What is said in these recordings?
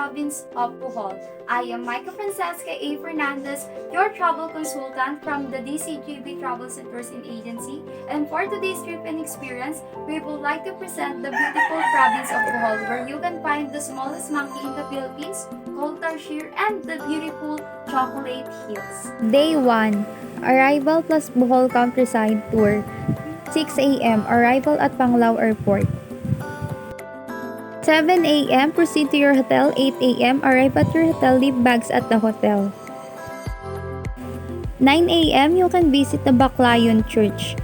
province of Bohol. I am Micah Francesca A. Fernandez, your travel consultant from the DCGB Travels and Tourism Agency, and for today's trip and experience, we would like to present the beautiful province of Bohol, where you can find the smallest monkey in the Philippines, called Tarsier, and the beautiful Chocolate Hills. Day 1. Arrival plus Bohol Countryside Tour. 6 a.m. Arrival at Panglao Airport. 7 a.m. Proceed to your hotel. 8 a.m. Arrive at your hotel. Leave bags at the hotel. 9 a.m. You can visit the Baclayon Church.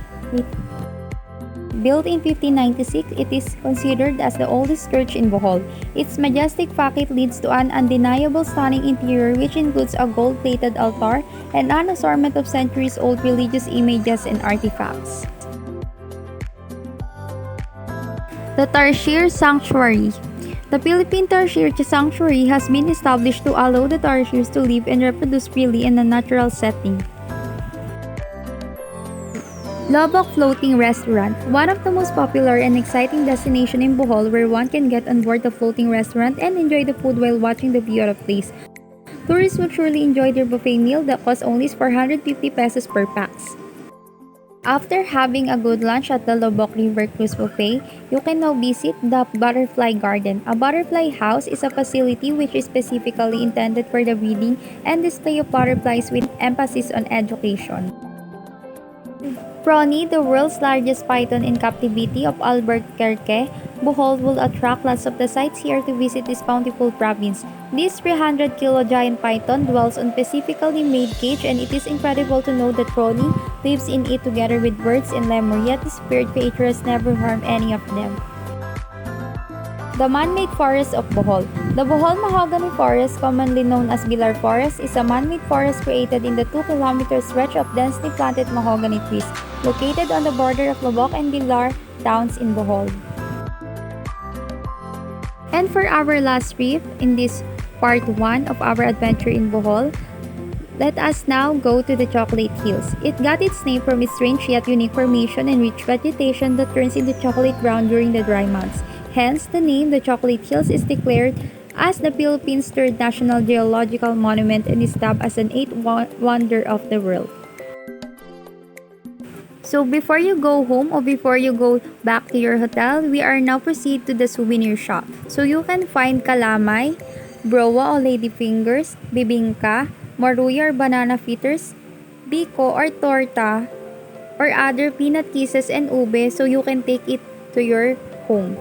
Built in 1596, it is considered as the oldest church in Bohol. Its majestic facade leads to an undeniable stunning interior which includes a gold-plated altar and an assortment of centuries-old religious images and artifacts. The Tarsier Sanctuary. The Philippine Tarsier Sanctuary has been established to allow the tarsiers to live and reproduce freely in a natural setting. Lobok Floating Restaurant, one of the most popular and exciting destinations in Bohol where one can get on board the floating restaurant and enjoy the food while watching the view of the place. Tourists will surely enjoy their buffet meal that costs only 450 pesos per pax. After having a good lunch at the Lobok River Cruise Buffet, you can now visit the Butterfly Garden. A butterfly house is a facility which is specifically intended for the breeding and display of butterflies with emphasis on education. Prony, the world's largest python in captivity of Albuquerque, Bohol will attract lots of the sights here to visit this bountiful province. This 300-kilo giant python dwells on specifically made cage, and it is incredible to know that Prony lives in it together with birds and lemur, yet this spirit creature has never harmed any of them. The man-made forest of Bohol. The Bohol Mahogany Forest, commonly known as Bilar Forest, is a man-made forest created in the 2-kilometer stretch of densely planted mahogany trees, located on the border of Lobok and Bilar towns in Bohol. And for our last trip in this part 1 of our adventure in Bohol, let us now go to the Chocolate Hills. It got its name from its strange yet unique formation and rich vegetation that turns into chocolate brown during the dry months. Hence, the name, the Chocolate Hills, is declared as the Philippines' third national geological monument and is dubbed as an eighth wonder of the world. So before you go home or before you go back to your hotel, we are now proceed to the souvenir shop. So you can find kalamay, broa or ladyfingers, bibingka, maruya or banana fritters, biko or torta, or other peanut kisses and ube, so you can take it to your home.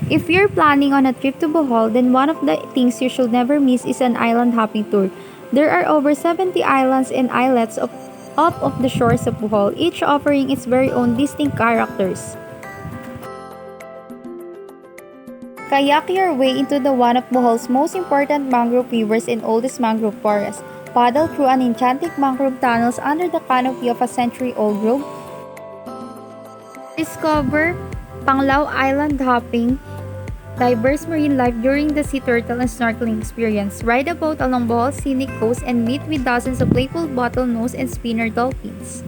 If you're planning on a trip to Bohol, then one of the things you should never miss is an island hopping tour. There are over 70 islands and islets off of the shores of Bohol, each offering its very own distinct characters. Kayak your way into one of Bohol's most important mangrove rivers and oldest mangrove forest. Paddle through an enchanting mangrove tunnels under the canopy of a century-old grove. Discover Panglao Island hopping, diverse marine life during the sea turtle and snorkeling experience. Ride a boat along Bohol's scenic coast and meet with dozens of playful bottlenose and spinner dolphins.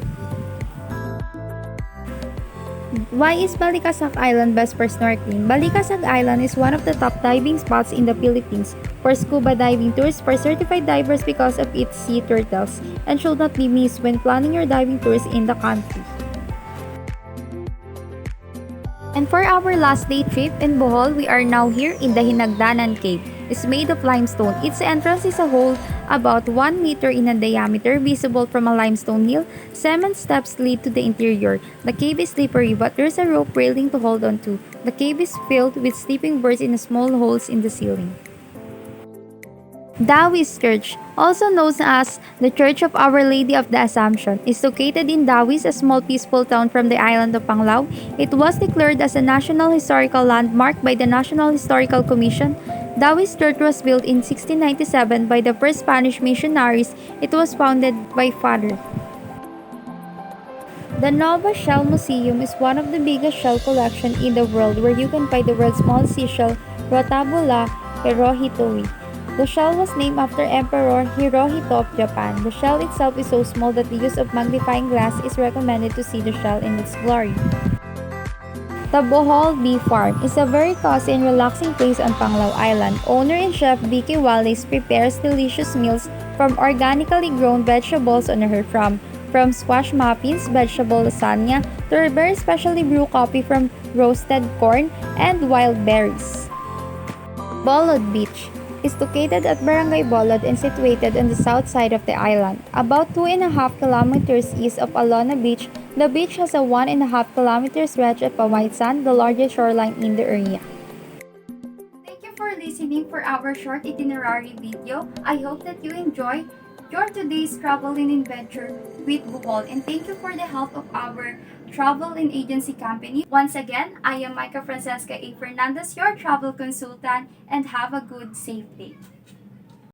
Why is Balikasag Island best for snorkeling? Balikasag Island is one of the top diving spots in the Philippines for scuba diving tours for certified divers because of its sea turtles, and should not be missed when planning your diving tours in the country. And for our last day trip in Bohol, we are now here in the Hinagdanan Cave. It's made of limestone. Its entrance is a hole about 1 meter in diameter, visible from a limestone hill. Cement steps lead to the interior. The cave is slippery, but there's a rope railing to hold on to. The cave is filled with sleeping birds in small holes in the ceiling. Dawi's Church, also known as the Church of Our Lady of the Assumption, is located in Dawis, a small peaceful town from the island of Panglao. It was declared as a National Historical Landmark by the National Historical Commission. Dawis Church was built in 1697 by the first Spanish missionaries. It was founded by Father. The Nova Shell Museum is one of the biggest shell collections in the world, where you can find the world's smallest seashell, Rotabula hirohitoi. The shell was named after Emperor Hirohito of Japan. The shell itself is so small that the use of magnifying glass is recommended to see the shell in its glory. The Bohol Bee Farm is a very cozy and relaxing place on Panglao Island. Owner and chef Vicky Wallace prepares delicious meals from organically grown vegetables on her farm, from squash muffins, vegetable lasagna, to her very specially brew coffee from roasted corn and wild berries. Bolod Beach is located at Barangay Bolod and situated on the south side of the island. About 2.5 kilometers east of Alona Beach, the beach has a 1.5 kilometer stretch of a white sand, the largest shoreline in the area. Thank you for listening for our short itinerary video. I hope that you enjoy your today's traveling adventure with Bohol, and thank you for the help of our travel and agency company. Once again, I am Micah Francesca A. Fernandez, your travel consultant, and have a good, safe day.